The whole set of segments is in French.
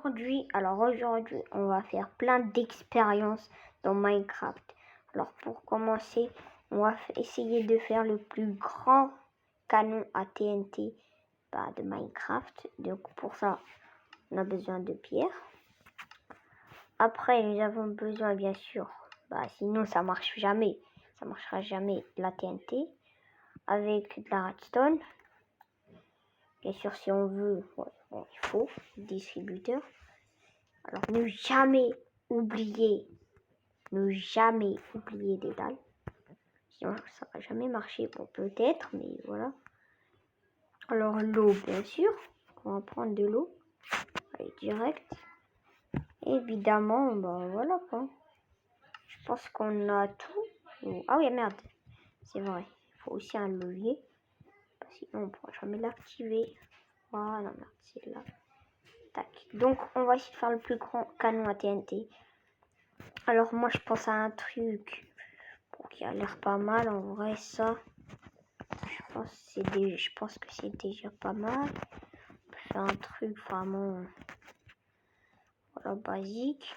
aujourd'hui, on va faire plein d'expériences dans Minecraft. Alors, pour commencer, on va essayer de faire le plus grand canon à TNT de Minecraft. Donc, pour ça, on a besoin de pierres. Après, nous avons besoin, bien sûr, sinon ça marche jamais. Ça marchera jamais, de la TNT avec de la redstone. Bien sûr, si on veut, il faut distributeur. Alors, ne jamais oublier des dalles. Sinon, ça va jamais marcher. Bon, peut-être, mais voilà. Alors, l'eau, bien sûr. On va prendre de l'eau. Allez, direct. Évidemment, voilà quoi. Je pense qu'on a tout. Ah oui, merde. C'est vrai. Il faut aussi un levier. Sinon, on ne pourra jamais l'activer. Voilà, merde, c'est là. Tac. Donc, on va essayer de faire le plus grand canon à TNT. Alors, moi, je pense à un truc qui a l'air pas mal. En vrai, ça, je pense que c'est déjà pas mal. On peut faire un truc vraiment basique.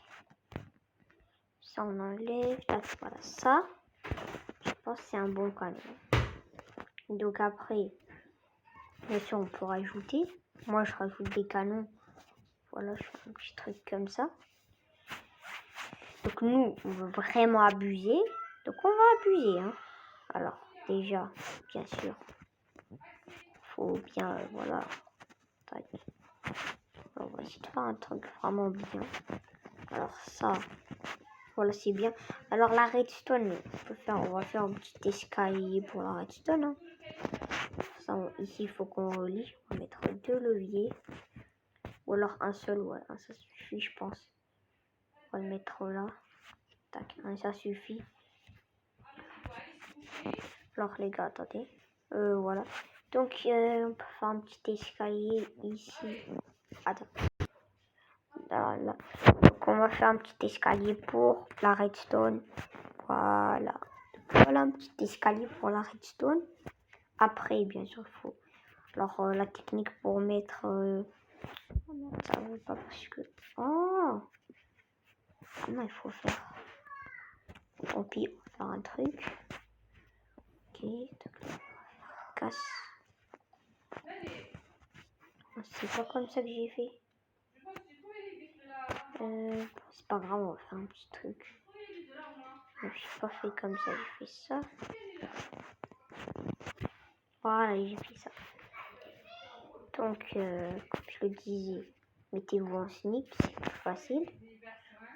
Ça, on enlève. Tac, voilà, ça. Je pense que c'est un bon canon. Donc, après, bien sûr, on peut rajouter. Moi, je rajoute des canons. Voilà, je fais un petit truc comme ça. Donc nous, on veut vraiment abuser. Donc on va abuser. Hein. Alors déjà, bien sûr, faut bien, voilà. Tac. On va essayer de faire un truc vraiment bien. Alors ça, voilà, c'est bien. Alors la redstone, on va faire un petit escalier pour la redstone. Hein. Ça, ici, il faut qu'on relie. On va mettre 2 leviers. Ou alors un seul, ouais, ça suffit, je pense. On va le mettre là. Tac, ça suffit. Alors les gars, attendez. Voilà. Donc on peut faire un petit escalier ici. Attends. Là. Donc on va faire un petit escalier pour la redstone. Voilà. Voilà un petit escalier pour la redstone. Après, bien sûr, il faut. Alors la technique pour mettre. Ça veut pas parce que. Oh. Comment il faut faire? Tant pis, on va faire un truc. Ok. Casse. C'est pas comme ça que j'ai fait. C'est pas grave, on va faire un petit truc. Je n'ai pas fait comme ça, j'ai fait ça. Voilà, j'ai fait ça. Donc, comme je le disais, mettez-vous en sneak, c'est plus facile.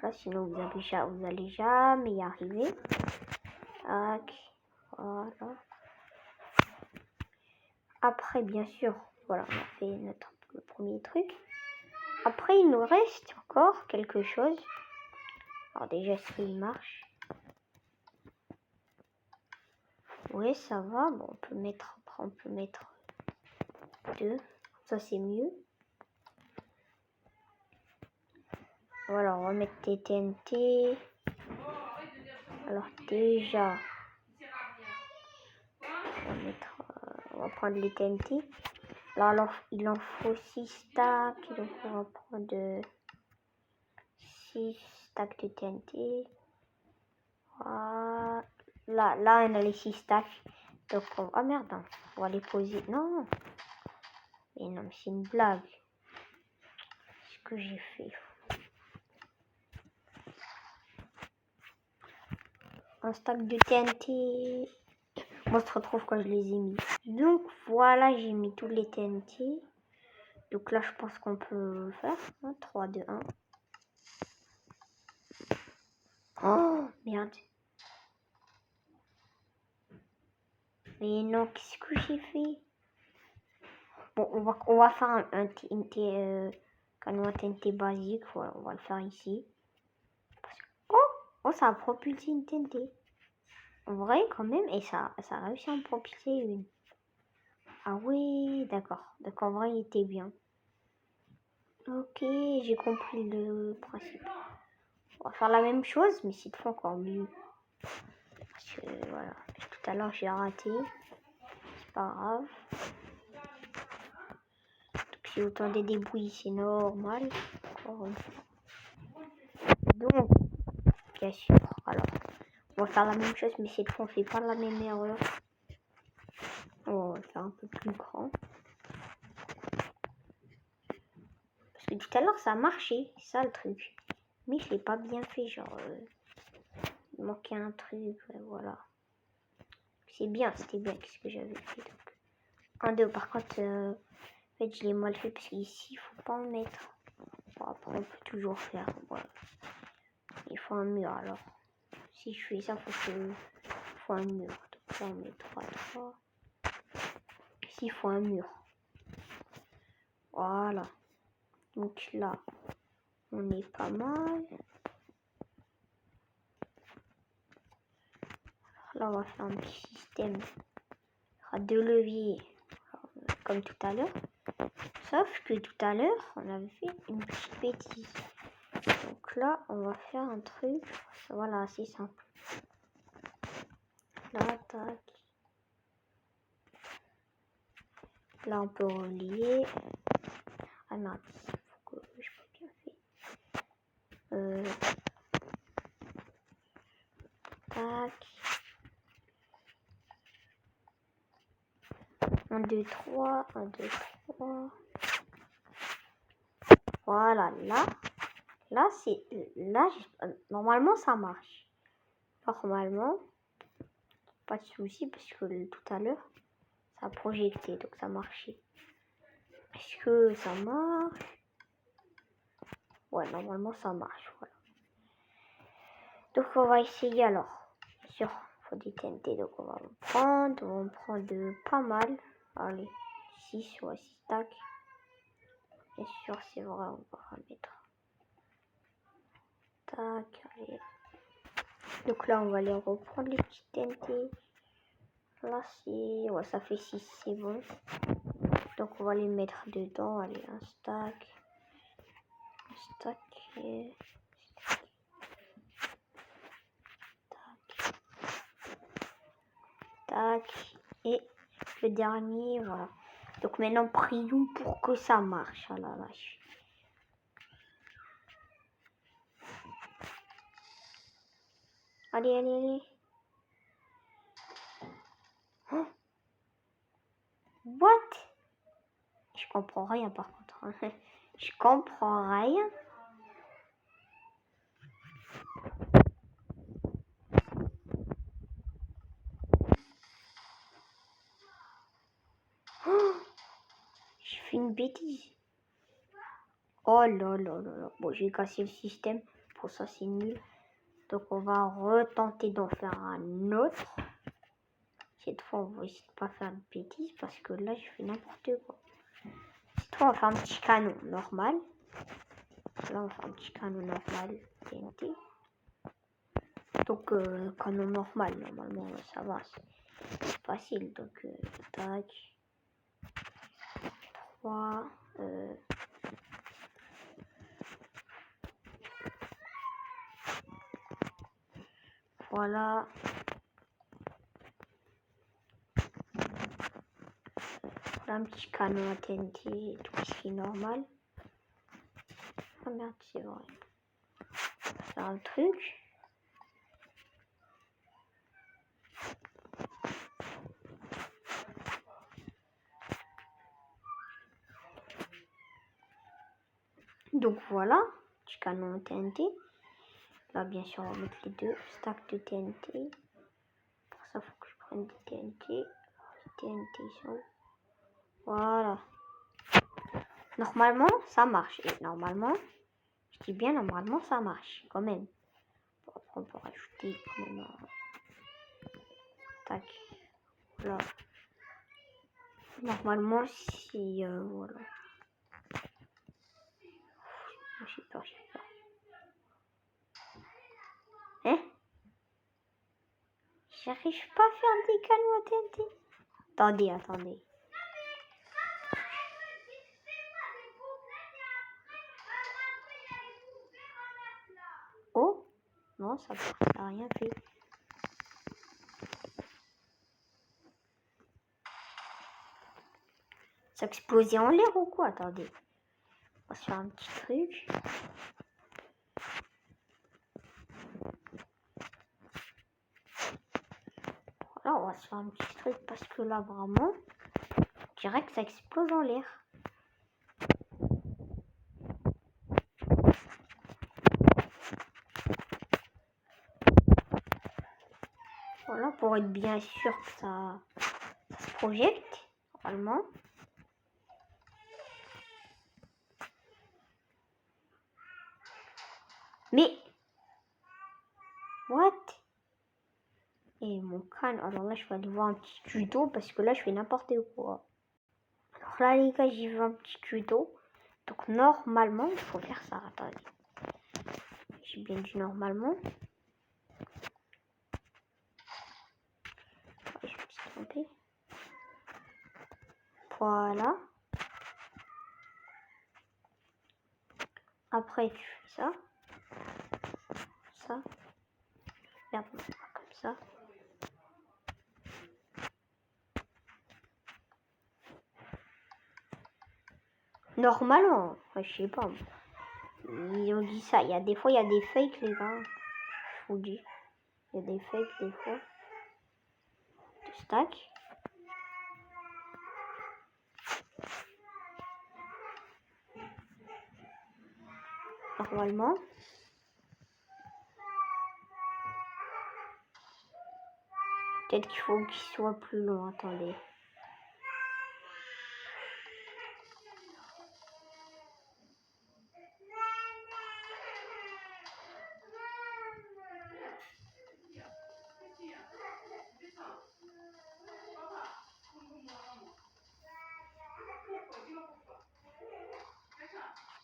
Là, sinon, vous allez jamais y arriver. Tac, voilà. Après, bien sûr, voilà, on a fait le premier truc. Après, il nous reste encore quelque chose. Alors déjà, est-ce qu'il marche? Oui, ça va. Bon, on peut mettre 2. Ça, c'est mieux. Voilà, on va mettre des TNT. Alors déjà, on va prendre les TNT. Alors, il en faut 6 stacks. Donc, on va prendre 6 stacks de TNT. Voilà. Là, on a les 6 stacks. Donc, ah merde, on va les poser. Non. Mais non, c'est une blague. Ce que j'ai fait. Un stack de TNT. Moi, je retrouve quand je les ai mis. Donc, voilà, j'ai mis tous les TNT. Donc là, je pense qu'on peut faire. 3, 2, 1. Oh, merde. Mais non, qu'est-ce que j'ai fait? Bon, on va faire un TNT, canon TNT basique. Voilà, on va le faire ici. Oh, ça a propulsé une TNT. En vrai, quand même, et ça a réussi à me propulser une. Ah oui, d'accord. Donc en vrai, il était bien. Ok, j'ai compris le principe. On va faire la même chose, mais cette fois encore mieux. Parce que voilà, tout à l'heure j'ai raté. C'est pas grave. Donc si vous entendez des bruits, c'est normal. encore une fois. Donc, bien sûr, alors, on va faire la même chose, mais cette fois, on fait pas la même erreur. On va faire un peu plus grand. Parce que tout à l'heure, ça a marché, c'est ça le truc. Mais je l'ai pas bien fait, genre, il manquait un truc, voilà. C'est bien, c'était bien ce que j'avais fait. Donc. 1, 2, par contre, en fait, je l'ai mal fait parce qu'ici, il faut pas en mettre. Bon, après, on peut toujours faire, voilà. Il faut un mur, alors. Si je fais ça, faut un mur. Donc là, on met 3, 3. Ici, il faut un mur. Voilà. Donc là, on est pas mal. Là, on va faire un petit système. Il y aura 2 leviers, comme tout à l'heure. Sauf que tout à l'heure, on avait fait une petite bêtise. Donc là, on va faire un truc. Voilà, assez simple. Là, tac. Là, on peut relier. Ah non, faut que je peux bien faire. Tac. 1, 2, 3. 1, 2, 3. Voilà, là, c'est. Là, normalement, ça marche. Normalement, pas de souci parce que tout à l'heure, ça a projecté, donc ça marchait. Est-ce que ça marche? Ouais, normalement, ça marche, voilà. Donc, on va essayer alors. Bien sûr, il faut des TNT, donc on va en prendre pas mal. Allez, 6 ou 6 stacks. Bien sûr, c'est vrai, on va mettre. Tac, allez. Donc là, on va les reprendre, les petits TNT. Là, c'est... Ouais, ça fait 6, c'est bon. Donc, on va les mettre dedans. Allez, un stack. Un stack. Et... Tac. Tac. Et le dernier, voilà. Donc, maintenant, prions pour que ça marche. Oh la vache. Allez, allez, allez. Oh. What? Je comprends rien par contre. Je comprends rien. Oh. Je fais une bêtise. Oh là là là là. Bon, j'ai cassé le système. Pour ça, c'est nul. Donc, on va retenter d'en faire un autre. Cette fois, on va essayer de pas faire de bêtises parce que là, je fais n'importe quoi. Cette fois, on va faire un petit canon normal. Là, on va faire un petit canon normal TNT. Donc, canon normal, normalement, ça va. C'est facile. Donc, tac. 3. Voilà. Un petit canon à TNT, tout ce qui est normal. Ah merde, c'est vrai. C'est un truc. Donc voilà, petit canon TNT. Là, bien sûr, on va mettre les 2 stacks de TNT. Pour ça, il faut que je prenne des TNT. Les TNT sont... Voilà. Normalement, ça marche. Et normalement, je dis bien normalement, ça marche quand même. Bon, après, on peut rajouter quand même un... Tac. Voilà. Normalement, si... voilà. J'ai peur. Hein? J'arrive pas à faire des canons à TNT. Attendez. Oh? Non, ça n'a rien fait. Ça explosait en l'air ou quoi? Attendez. va se faire un petit truc. Voilà, on va se faire un petit truc parce que là, vraiment, je dirais que ça explose en l'air. Voilà, pour être bien sûr que ça se projette, normalement. Mais, what? Et mon crâne, alors là, je vais aller voir un petit tuto parce que là, je fais n'importe quoi. Alors là, les gars, j'ai vu un petit tuto. Donc, normalement, il faut faire ça. Attendez. J'ai bien dit normalement. Je me suis trompée. Voilà. Après, tu fais ça. Ça. Merde, non, pas comme ça. Normalement, je sais pas. Ils ont dit ça. Il y a des fois, il y a des fakes, les gars. Je vous dis. Il y a des fakes, des fois. De stack. Normalement. Peut-être qu'il faut qu'il soit plus long. Attendez.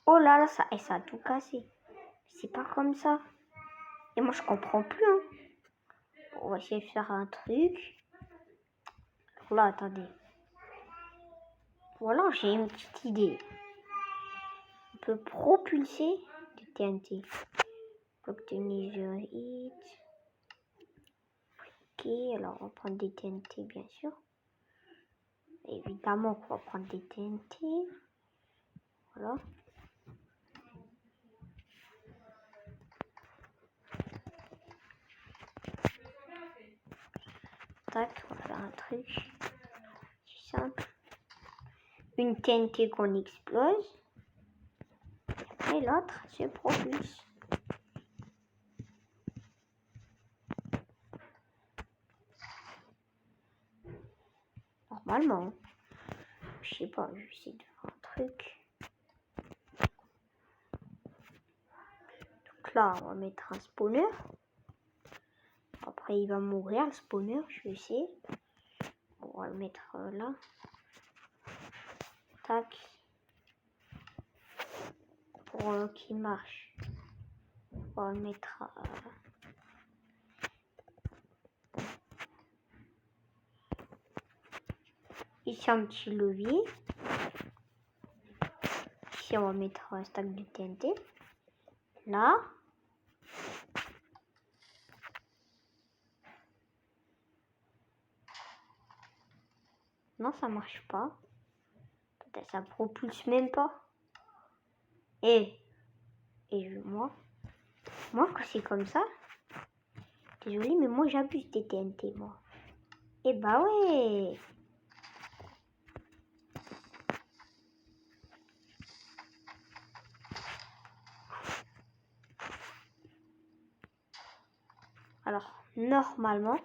Oh là là, ça a tout cassé. C'est pas comme ça. Et moi, je comprends plus. Hein. On va essayer de faire un truc. Là, attendez. Voilà, j'ai une petite idée. On peut propulser du TNT. Bloc de négérite. Ok, alors on va prendre des TNT, bien sûr. Évidemment qu'on va prendre des TNT. Voilà. Tac, on va faire un truc simple. Une TNT qu'on explose. Et l'autre se propulse. Normalement. Je sais pas, je vais essayer de faire un truc. Donc là, on va mettre un spawner. Après, il va mourir, le spawner, je vais essayer. On va le mettre là. Tac. Pour qu'il marche. On va le mettre ici un petit levier. Ici, on va mettre un stack de TNT. Là. Non, ça marche pas. Peut-être ça propulse même pas. Et moi, quand c'est comme ça, désolé, mais moi j'abuse des TNT, moi. Et bah ouais. Alors, normalement,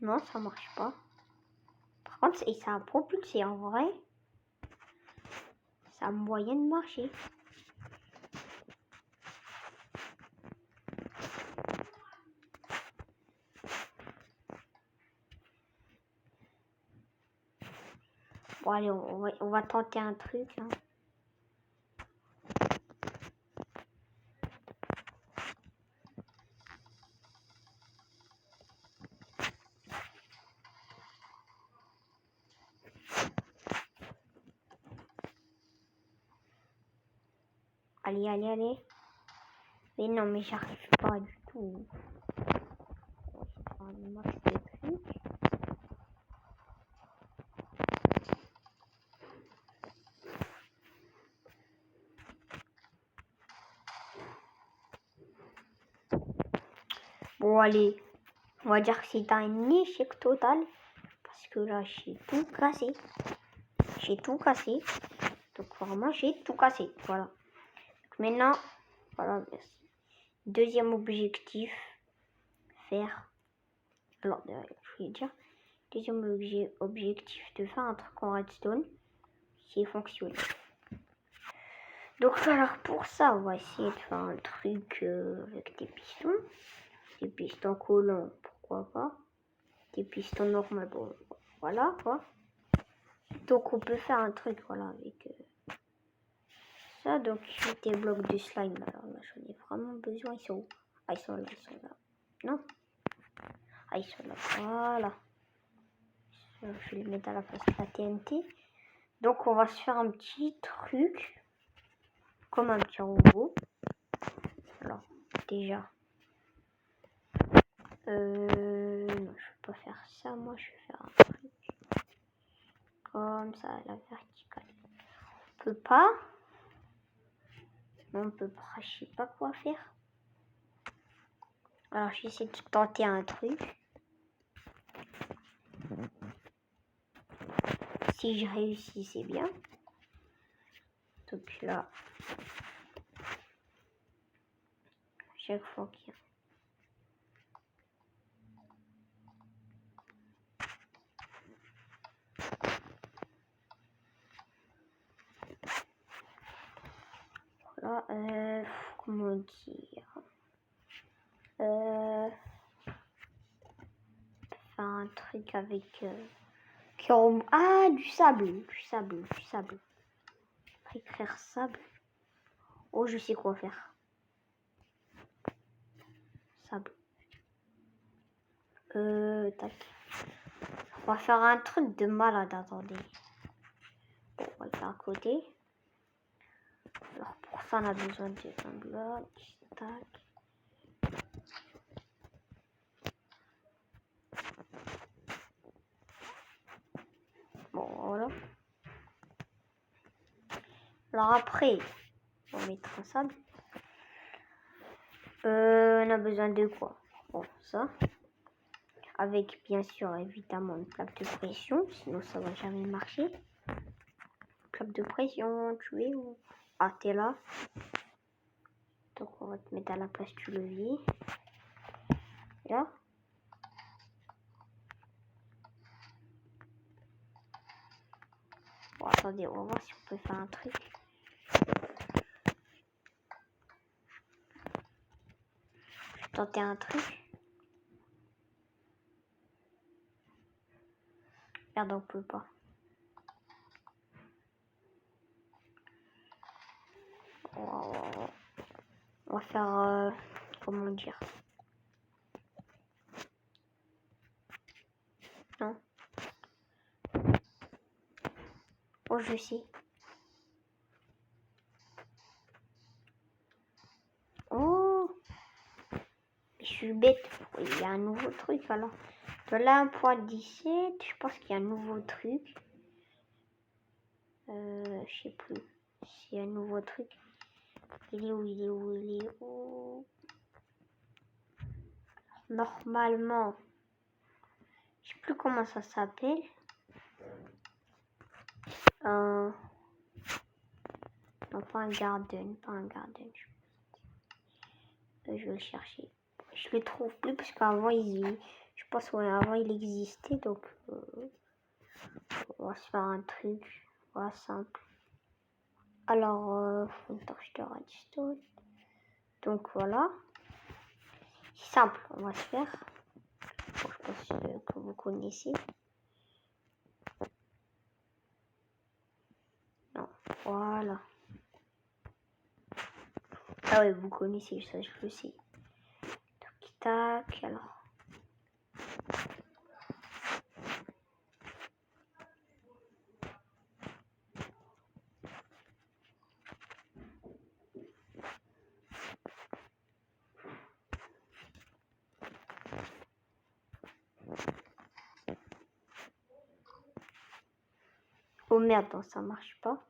non, ça marche pas. Par contre, ça a propulsé en vrai. Ça a moyen de marcher. Bon, allez, on va tenter un truc. Hein. Allez, allez, allez. Mais non, mais j'arrive pas du tout. On va faire un Bon, allez, on va dire que c'est un échec total. Parce que là, j'ai tout cassé. J'ai tout cassé. Donc, vraiment, j'ai tout cassé. Voilà. Donc, maintenant, voilà, merci. Deuxième objectif, faire. Alors, je vais dire. Deuxième objectif de faire un truc en redstone qui est fonctionnel. Donc, alors, pour ça, on va essayer de faire un truc avec des pistons. Des pistons collants, pourquoi pas. Des pistons normaux, bon, voilà quoi. Donc on peut faire un truc, voilà, avec ça. Donc des blocs de slime. Alors là, j'en ai vraiment besoin. Ils sont où? Ah, ils sont là, ils sont là. Non? Ah, ils sont là, voilà. Je vais les mettre à la place de la TNT. Donc on va se faire un petit truc. Comme un petit robot. Alors, déjà. Non, je vais pas faire ça. Moi, je vais faire un truc. Comme ça, à la verticale. On peut pas. On peut pas. Je sais pas quoi faire. Alors, j'essaie de tenter un truc. Si je réussis, c'est bien. Donc là, chaque fois qu'il y a... Voilà, comment dire, faire un truc avec ah, du sable. Écrire sable. Oh, je sais quoi faire. Sable. Tac. On va faire un truc de malade, attendez. Bon, on va le faire à côté. Alors pour ça, on a besoin d'un bloc. Tac. Bon, voilà. Alors après, on va mettre un sable. On a besoin de quoi? Bon, ça. Avec, bien sûr, évidemment, une plaque de pression. Sinon, ça va jamais marcher. Plaque de pression, tu es où? Ah, t'es là. Donc, on va te mettre à la place du levier. Là. Bon, attendez, on va voir si on peut faire un truc. Je vais tenter un truc. Merde, on peut pas. On va faire... comment dire? Non. Oh, je sais. Oh, je suis bête. Il y a un nouveau truc alors. De là 1.17, je pense qu'il y a un nouveau truc. Je sais plus. S'il y a un nouveau truc. Il est où? Normalement, je sais plus comment ça s'appelle. Non, pas un garden. Je vais le chercher. Je le trouve plus parce qu'avant je pense avant il existait, donc on va se faire un truc, voilà, simple. Alors une torche de redstone. Donc voilà, c'est simple, on va se faire. Bon, je pense que vous connaissez. Non, voilà. Ah oui, vous connaissez ça, je le sais. Tac, alors. Oh merde, non, ça marche pas.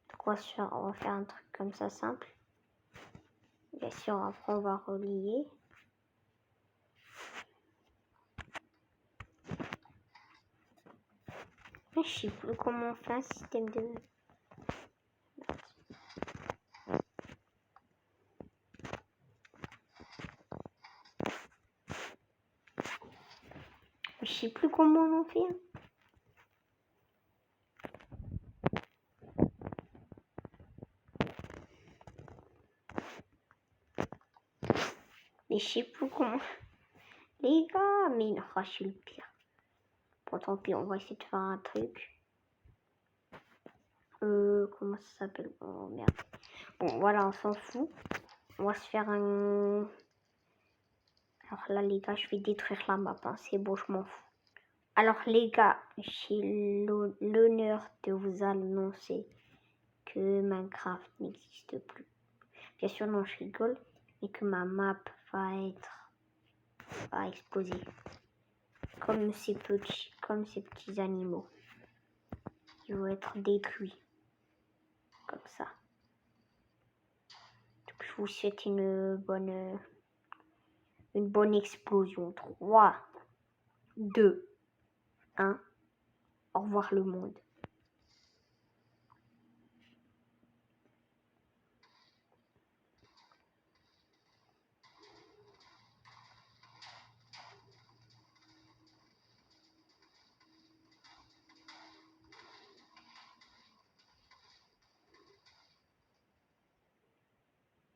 Donc on va faire un truc comme ça simple. Bien sûr, après on va relier. Je sais plus comment on fait un système de... Je sais plus comment on en fait. Mais je sais plus comment. Les gars, mais non, je suis le pire. Bon, tant pis, on va essayer de faire un truc. Comment ça s'appelle? Oh merde. Bon, voilà, on s'en fout. On va se faire un... Alors là, les gars, je vais détruire la map. Hein. C'est beau, je m'en fous. Alors, les gars, j'ai l'honneur de vous annoncer que Minecraft n'existe plus. Bien sûr, non, je rigole. Et que ma map va exploser. Comme ces petits animaux. Ils vont être détruits. Comme ça. Donc, je vous souhaite une bonne explosion. 3, 2, 1. Au revoir le monde.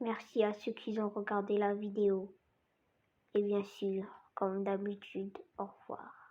Merci à ceux qui ont regardé la vidéo. Et bien sûr, comme d'habitude, au revoir.